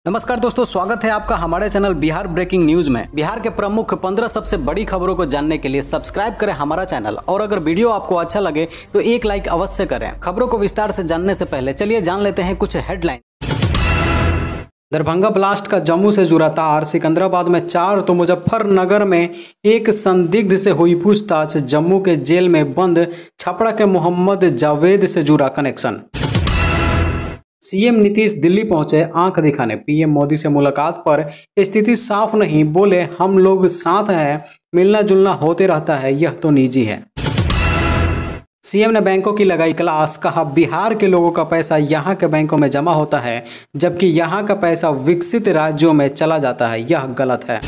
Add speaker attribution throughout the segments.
Speaker 1: नमस्कार दोस्तों, स्वागत है आपका हमारे चैनल बिहार ब्रेकिंग न्यूज में। बिहार के प्रमुख 15 सबसे बड़ी खबरों को जानने के लिए सब्सक्राइब करें हमारा चैनल, और अगर वीडियो आपको अच्छा लगे तो एक लाइक अवश्य करें। खबरों को विस्तार से जानने से पहले चलिए जान लेते हैं कुछ हेडलाइन। दरभंगा ब्लास्ट का जम्मू से जुड़ा तार, सिकंदराबाद में 4 तो मुजफ्फरनगर में एक संदिग्ध से हुई पूछताछ, जम्मू के जेल में बंद छपरा के मोहम्मद जावेद से जुड़ा कनेक्शन। सीएम नीतीश दिल्ली पहुंचे आंख दिखाने, पीएम मोदी से मुलाकात पर स्थिति साफ नहीं, बोले हम लोग साथ हैं, मिलना जुलना होते रहता है, यह तो निजी है। सीएम ने बैंकों की लगाई क्लास, कहा बिहार के लोगों का पैसा यहां के बैंकों में जमा होता है जबकि यहां का पैसा विकसित राज्यों में चला जाता है, यह गलत है।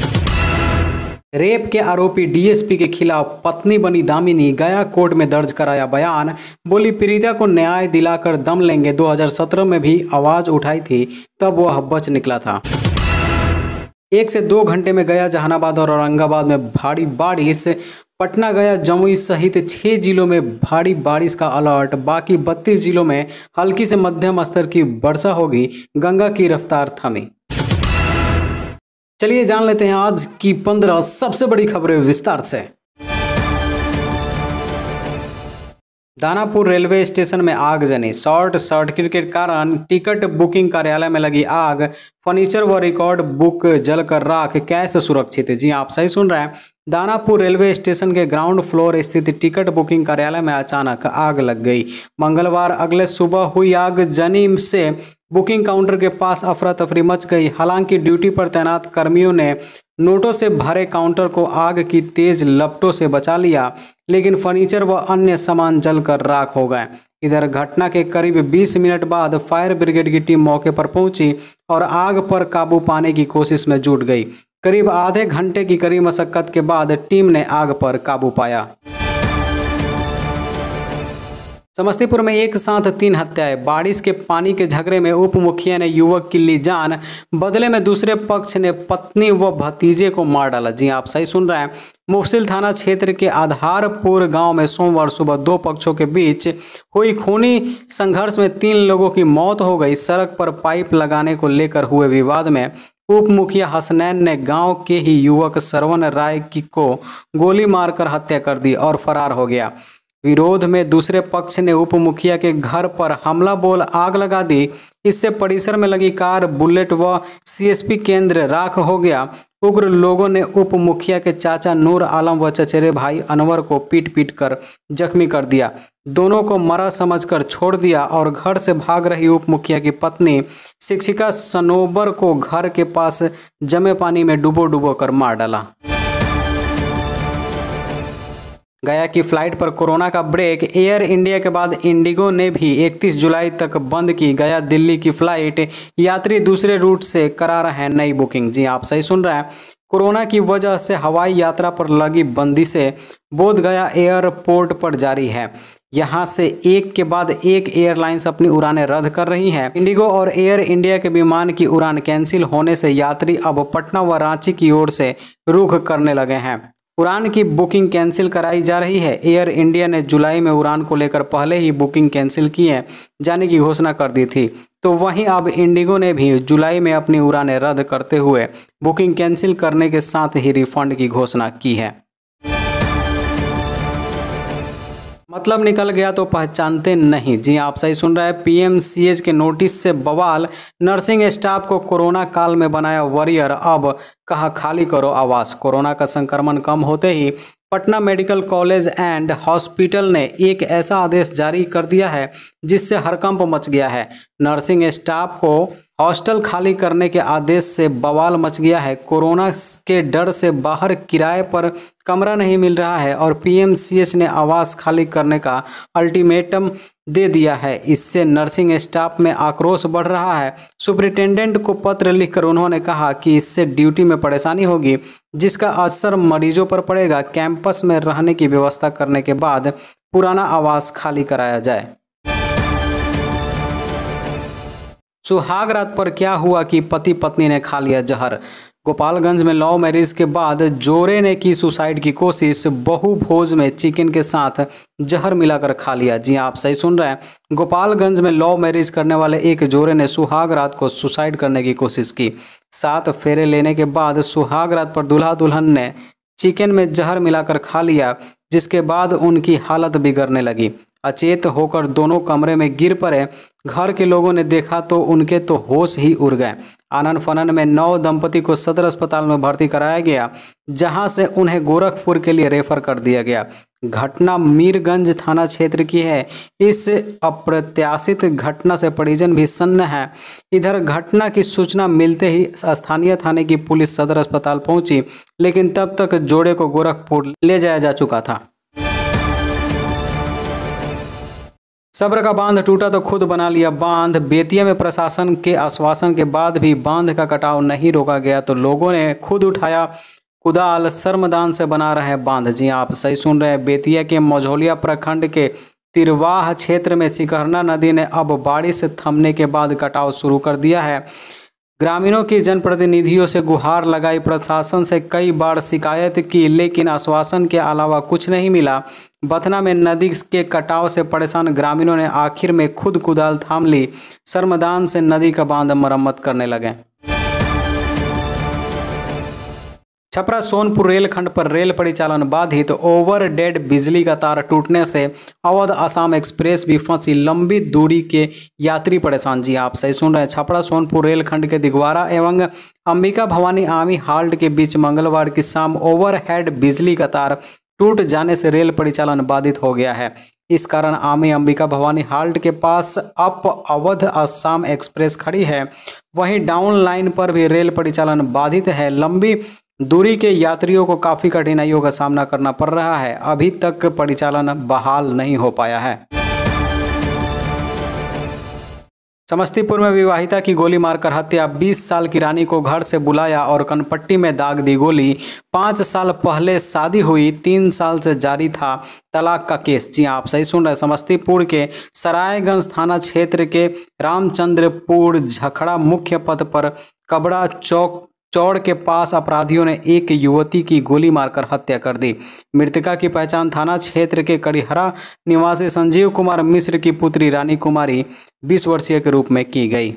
Speaker 1: रेप के आरोपी डीएसपी के खिलाफ पत्नी बनी दामिनी, गया कोर्ट में दर्ज कराया बयान, बोली पीड़िता को न्याय दिलाकर दम लेंगे। 2017 में भी आवाज उठाई थी, तब वह बच निकला था। 1 से 2 घंटे में गया, जहानाबाद और औरंगाबाद में भारी बारिश, पटना, गया, जमुई सहित 6 जिलों में भारी बारिश का अलर्ट, बाकी 32 जिलों में हल्की से मध्यम स्तर की वर्षा होगी, गंगा की रफ्तार थमी। चलिए जान लेते हैं आज की 15 सबसे बड़ी खबरें विस्तार से। दानापुर रेलवे स्टेशन में आगजनी, शॉर्ट सर्किट के कारण टिकट बुकिंग कार्यालय में लगी आग, फर्नीचर व रिकॉर्ड बुक जलकर राख, कैश सुरक्षित। जी आप सही सुन रहे हैं, दानापुर रेलवे स्टेशन के ग्राउंड फ्लोर स्थित टिकट बुकिंग कार्यालय में अचानक आग लग गई। मंगलवार अगले सुबह हुई आगजनी से बुकिंग काउंटर के पास अफरा तफरी मच गई। हालांकि ड्यूटी पर तैनात कर्मियों ने नोटों से भरे काउंटर को आग की तेज लपटों से बचा लिया, लेकिन फर्नीचर व अन्य सामान जलकर राख हो गए। इधर घटना के करीब 20 मिनट बाद फायर ब्रिगेड की टीम मौके पर पहुंची और आग पर काबू पाने की कोशिश में जुट गई। करीब आधे घंटे की कड़ी मशक्कत के बाद टीम ने आग पर काबू पाया। समस्तीपुर में एक साथ 3 हत्याएं, बारिश के पानी के झगड़े में उप मुखिया ने युवक की ली जान, बदले में दूसरे पक्ष ने पत्नी व भतीजे को मार डाला। जी आप सही सुन रहे हैं, मुफस्सिल थाना क्षेत्र के आधारपुर गांव में सोमवार सुबह 2 पक्षों के बीच हुई खूनी संघर्ष में 3 लोगों की मौत हो गई। सड़क पर पाइप लगाने को लेकर हुए विवाद में उप मुखिया हसनैन ने गांव के ही युवक श्रवण राय को गोली मारकर हत्या कर दी और फरार हो गया। विरोध में दूसरे पक्ष ने उप मुखिया के घर पर हमला बोल आग लगा दी। इससे परिसर में लगी कार, बुलेट व सीएसपी केंद्र राख हो गया। उग्र लोगों ने उप मुखिया के चाचा नूर आलम व चचेरे भाई अनवर को पीट कर जख्मी कर दिया। दोनों को मरा समझकर छोड़ दिया और घर से भाग रही उप मुखिया की पत्नी शिक्षिका सनोबर को घर के पास जमे पानी में डुबो कर मार डाला। गया की फ्लाइट पर कोरोना का ब्रेक, एयर इंडिया के बाद इंडिगो ने भी 31 जुलाई तक बंद की गया दिल्ली की फ्लाइट, यात्री दूसरे रूट से करा रहे हैं नई बुकिंग। जी आप सही सुन रहे हैं, कोरोना की वजह से हवाई यात्रा पर लगी बंदिशें बोध गया एयरपोर्ट पर जारी है। यहां से एक के बाद एक एयरलाइंस अपनी उड़ानें रद्द कर रही हैं। इंडिगो और एयर इंडिया के विमान की उड़ान कैंसिल होने से यात्री अब पटना व रांची की ओर से रुख करने लगे हैं। उड़ान की बुकिंग कैंसिल कराई जा रही है। एयर इंडिया ने जुलाई में उड़ान को लेकर पहले ही बुकिंग कैंसिल किए जाने की घोषणा कर दी थी, तो वहीं अब इंडिगो ने भी जुलाई में अपनी उड़ानें रद्द करते हुए बुकिंग कैंसिल करने के साथ ही रिफंड की घोषणा की है। मतलब निकल गया तो पहचानते नहीं। जी आप सही सुन रहे हैं, पीएमसीएच के नोटिस से बवाल, नर्सिंग स्टाफ को कोरोना काल में बनाया वॉरियर, अब कहा खाली करो आवास। कोरोना का संक्रमण कम होते ही Patna medical college and hospital ने एक ऐसा आदेश जारी कर दिया है जिससे हड़कंप मच गया है। नर्सिंग स्टाफ को हॉस्टल खाली करने के आदेश से बवाल मच गया है। कोरोना के डर से बाहर किराए पर कमरा नहीं मिल रहा है और पीएमसीएच ने आवास खाली करने का अल्टीमेटम दे दिया है। इससे नर्सिंग स्टाफ में आक्रोश बढ़ रहा है। सुपरिटेंडेंट को पत्र लिखकर उन्होंने कहा कि इससे ड्यूटी में परेशानी होगी, जिसका असर मरीजों पर पड़ेगा। कैंपस में रहने की व्यवस्था करने के बाद पुराना आवास खाली कराया जाए। सुहाग रात पर क्या हुआ कि पति पत्नी ने खा लिया जहर। गोपालगंज में लव मैरिज के बाद जोड़े ने की सुसाइड की कोशिश, बहु भोज में चिकन के साथ जहर मिलाकर खा लिया। जी आप सही सुन रहे हैं। गोपालगंज में लव मैरिज करने वाले एक जोड़े ने सुहाग रात को सुसाइड करने की कोशिश की। 7 फेरे लेने के बाद सुहाग रात पर दूल्हा दुल्हन ने चिकन में जहर मिलाकर खा लिया, जिसके बाद उनकी हालत बिगड़ने लगी। अचेत होकर दोनों कमरे में गिर पड़े। घर के लोगों ने देखा तो उनके तो होश ही उड़ गए। आनन फनन में 9 दंपति को सदर अस्पताल में भर्ती कराया गया, जहां से उन्हें गोरखपुर के लिए रेफर कर दिया गया। घटना मीरगंज थाना क्षेत्र की है। इस अप्रत्याशित घटना से परिजन भी सन्न है। इधर घटना की सूचना मिलते ही स्थानीय थाने की पुलिस सदर अस्पताल पहुंची, लेकिन तब तक जोड़े को गोरखपुर ले जाया जा चुका था। सब्र का बांध टूटा तो खुद बना लिया बांध। बेतिया में प्रशासन के आश्वासन के बाद भी बांध का कटाव नहीं रोका गया तो लोगों ने खुद उठाया कुदाल, श्रमदान से बना रहे बांध। जी आप सही सुन रहे हैं। बेतिया के मझौलिया प्रखंड के तिरवाह क्षेत्र में सिकरना नदी ने अब बारिश थमने के बाद कटाव शुरू कर दिया है। ग्रामीणों की जनप्रतिनिधियों से गुहार लगाई, प्रशासन से कई बार शिकायत की, लेकिन आश्वासन के अलावा कुछ नहीं मिला। बथना में नदी के कटाव से परेशान ग्रामीणों ने आखिर में खुद कुदाल थाम ली। श्रमदान से नदी का बांध मरम्मत करने लगे। छपरा सोनपुर रेलखंड पर रेल परिचालन बाधित, ओवरहेड बिजली का तार टूटने से अवध असम एक्सप्रेस भी फंसी, लंबी दूरी के यात्री परेशान। जी आप सही सुन रहे हैं। छपरा सोनपुर रेलखंड के दिगवारा एवं अंबिका भवानी आर्मी हाल्ट के बीच मंगलवार की शाम ओवरहेड बिजली का तार टूट जाने से रेल परिचालन बाधित हो गया है। इस कारण आर्मी अंबिका भवानी हाल्ट के पास अप अवध असम एक्सप्रेस खड़ी है। वहीं डाउन लाइन पर भी रेल परिचालन बाधित है। लंबी दूरी के यात्रियों को काफ़ी कठिनाइयों का सामना करना पड़ रहा है। अभी तक परिचालन बहाल नहीं हो पाया है। समस्तीपुर में विवाहिता की गोली मारकर हत्या, 20 साल की रानी को घर से बुलाया और कनपट्टी में दाग दी गोली। 5 साल पहले शादी हुई, 3 साल से जारी था तलाक का केस। जी आप सही सुन रहे हैं। समस्तीपुर के सरायगंज थाना क्षेत्र के रामचंद्रपुर झखड़ा मुख्य पथ पर कबड़ा चौड़ के पास अपराधियों ने एक युवती की गोली मारकर हत्या कर दी। मृतका की पहचान थाना क्षेत्र के कड़िहरा निवासी संजीव कुमार मिश्र की पुत्री रानी कुमारी 20 वर्षीय के रूप में की गई।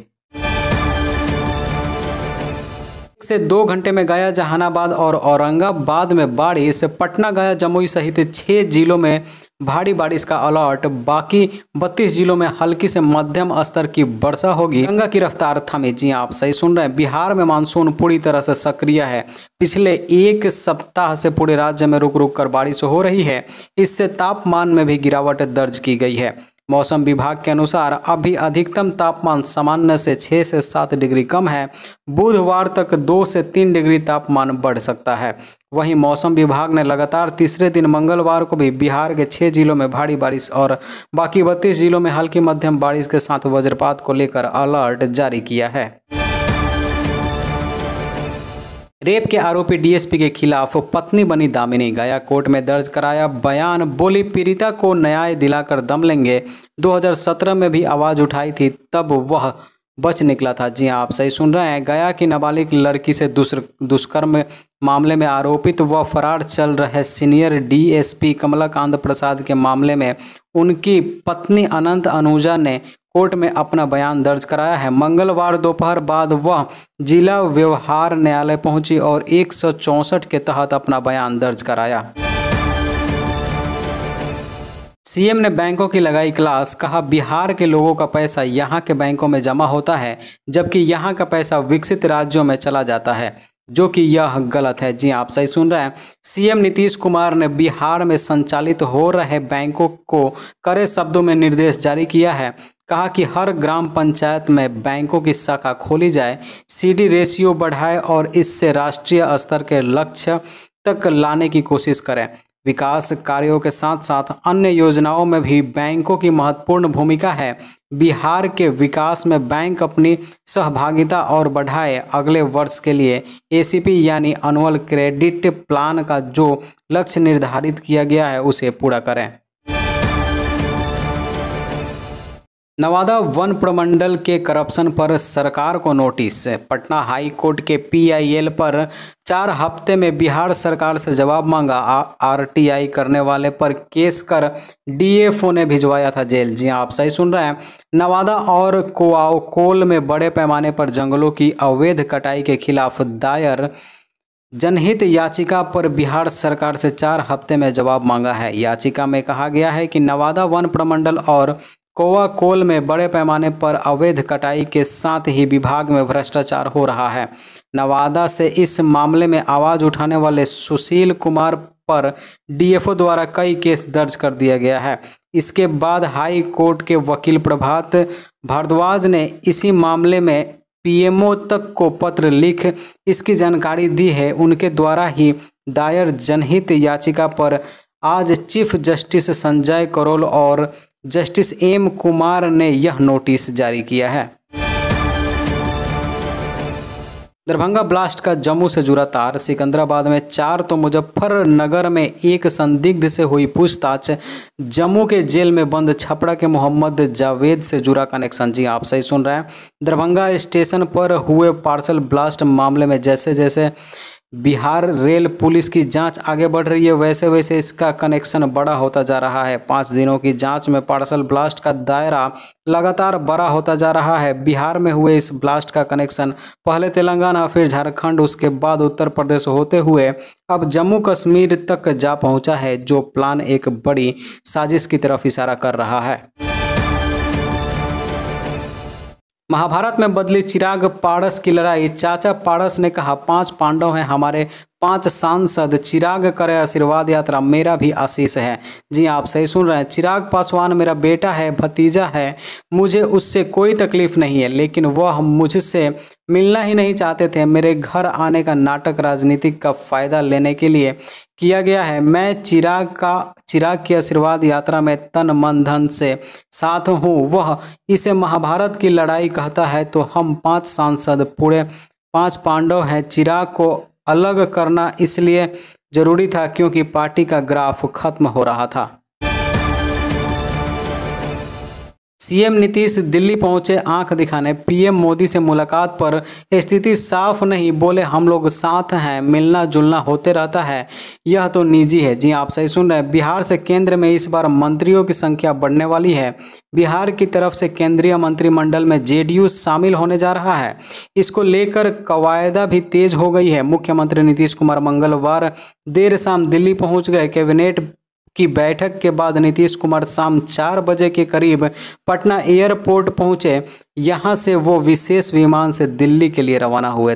Speaker 1: से 2 घंटे में गया जहानाबाद और औरंगाबाद में बारिश, पटना गया जमुई सहित 6 जिलों में भारी बारिश का अलर्ट। बाकी 32 जिलों में हल्की से मध्यम स्तर की वर्षा होगी। गंगा की रफ्तार थमी। जी आप सही सुन रहे हैं। बिहार में मानसून पूरी तरह से सक्रिय है। पिछले 1 सप्ताह से पूरे राज्य में रुक रुक कर बारिश हो रही है। इससे तापमान में भी गिरावट दर्ज की गई है। मौसम विभाग के अनुसार अभी अधिकतम तापमान सामान्य से 6 से 7 डिग्री कम है। बुधवार तक 2 से 3 डिग्री तापमान बढ़ सकता है। वहीं मौसम विभाग ने लगातार तीसरे दिन मंगलवार को भी बिहार के 6 जिलों में भारी बारिश और बाकी 32 जिलों में हल्की मध्यम बारिश के साथ वज्रपात को लेकर अलर्ट जारी किया है। रेप के आरोपी डीएसपी के खिलाफ पत्नी बनी दामिनी, गया कोर्ट में दर्ज कराया बयान। बोली पीड़िता को न्याय दिलाकर दम लेंगे। 2017 में भी आवाज उठाई थी, तब वह बच निकला था। जी आप सही सुन रहे हैं। गया की नाबालिग लड़की से दुष्कर्म मामले में आरोपित व फरार चल रहे सीनियर डीएसपी कमलाकांत प्रसाद के मामले में उनकी पत्नी अनंत अनुजा ने कोर्ट में अपना बयान दर्ज कराया है। मंगलवार दोपहर बाद वह जिला व्यवहार न्यायालय पहुंची और 164 के तहत अपना बयान दर्ज कराया। सीएम ने बैंकों की लगाई क्लास, कहा बिहार के लोगों का पैसा यहां के बैंकों में जमा होता है, जबकि यहां का पैसा विकसित राज्यों में चला जाता है, जो कि यह गलत है। जी आप सही सुन रहे हैं। सीएम नीतीश कुमार ने बिहार में संचालित हो रहे बैंकों को कड़े शब्दों में निर्देश जारी किया है। कहा कि हर ग्राम पंचायत में बैंकों की शाखा खोली जाए, सीडी रेशियो बढ़ाए और इससे राष्ट्रीय स्तर के लक्ष्य तक लाने की कोशिश करें। विकास कार्यों के साथ साथ अन्य योजनाओं में भी बैंकों की महत्वपूर्ण भूमिका है। बिहार के विकास में बैंक अपनी सहभागिता और बढ़ाए। अगले वर्ष के लिए एसीपी यानी एनुअल क्रेडिट प्लान का जो लक्ष्य निर्धारित किया गया है उसे पूरा करें। नवादा वन प्रमंडल के करप्शन पर सरकार को नोटिस। पटना हाई कोर्ट के पीआईएल पर 4 हफ्ते में बिहार सरकार से जवाब मांगा। आरटीआई करने वाले पर केस कर डीएफओ ने भिजवाया था जेल। जी हां, आप सही सुन रहे हैं। नवादा और कोआकोल में बड़े पैमाने पर जंगलों की अवैध कटाई के खिलाफ दायर जनहित याचिका पर बिहार सरकार से 4 हफ्ते में जवाब मांगा है। याचिका में कहा गया है कि नवादा वन प्रमंडल और कोआकोल में बड़े पैमाने पर अवैध कटाई के साथ ही विभाग में भ्रष्टाचार हो रहा है। नवादा से इस मामले में आवाज उठाने वाले सुशील कुमार पर डीएफओ द्वारा कई केस दर्ज कर दिया गया है। इसके बाद हाई कोर्ट के वकील प्रभात भारद्वाज ने इसी मामले में पीएमओ तक को पत्र लिख इसकी जानकारी दी है। उनके द्वारा ही दायर जनहित याचिका पर आज चीफ जस्टिस संजय करोल और जस्टिस एम कुमार ने यह नोटिस जारी किया है। दरभंगा ब्लास्ट का जम्मू से जुड़ा तार, सिकंदराबाद में 4 तो मुजफ्फरनगर में एक संदिग्ध से हुई पूछताछ, जम्मू के जेल में बंद छपरा के मोहम्मद जावेद से जुड़ा कनेक्शन। जी आप सही सुन रहे हैं। दरभंगा स्टेशन पर हुए पार्सल ब्लास्ट मामले में जैसे जैसे बिहार रेल पुलिस की जांच आगे बढ़ रही है वैसे वैसे इसका कनेक्शन बड़ा होता जा रहा है। 5 दिनों की जांच में पार्सल ब्लास्ट का दायरा लगातार बड़ा होता जा रहा है। बिहार में हुए इस ब्लास्ट का कनेक्शन पहले तेलंगाना, फिर झारखंड, उसके बाद उत्तर प्रदेश होते हुए अब जम्मू कश्मीर तक जा पहुंचा है, जो प्लान एक बड़ी साजिश की तरफ इशारा कर रहा है। महाभारत में बदली चिराग पारस की लड़ाई। चाचा पारस ने कहा 5 पांडव हैं हमारे, 5 सांसद, चिराग करे आशीर्वाद यात्रा, मेरा भी आशीष है। जी आप सही सुन रहे हैं। चिराग पासवान मेरा बेटा है, भतीजा है, मुझे उससे कोई तकलीफ नहीं है, लेकिन वह मुझसे मिलना ही नहीं चाहते थे। मेरे घर आने का नाटक राजनीतिक का फायदा लेने के लिए किया गया है। मैं चिराग की आशीर्वाद यात्रा में तन मन धन से साथ हूँ। वह इसे महाभारत की लड़ाई कहता है तो हम 5 सांसद पूरे 5 पांडव हैं। चिराग को अलग करना इसलिए जरूरी था क्योंकि पार्टी का ग्राफ खत्म हो रहा था। सीएम नीतीश दिल्ली पहुंचे आंख दिखाने। पीएम मोदी से मुलाकात पर स्थिति साफ नहीं, बोले हम लोग साथ हैं, मिलना जुलना होते रहता है, यह तो निजी है। जी आप सही सुन रहे हैं। बिहार से केंद्र में इस बार मंत्रियों की संख्या बढ़ने वाली है। बिहार की तरफ से केंद्रीय मंत्रिमंडल में जेडीयू शामिल होने जा रहा है। इसको लेकर कवायदा भी तेज हो गई है। मुख्यमंत्री नीतीश कुमार मंगलवार देर शाम दिल्ली पहुंच गए। कैबिनेट की बैठक के बाद नीतीश कुमार शाम 4 बजे के करीब पटना एयरपोर्ट पहुंचे। यहां से वो विशेष विमान से दिल्ली के लिए रवाना हुए।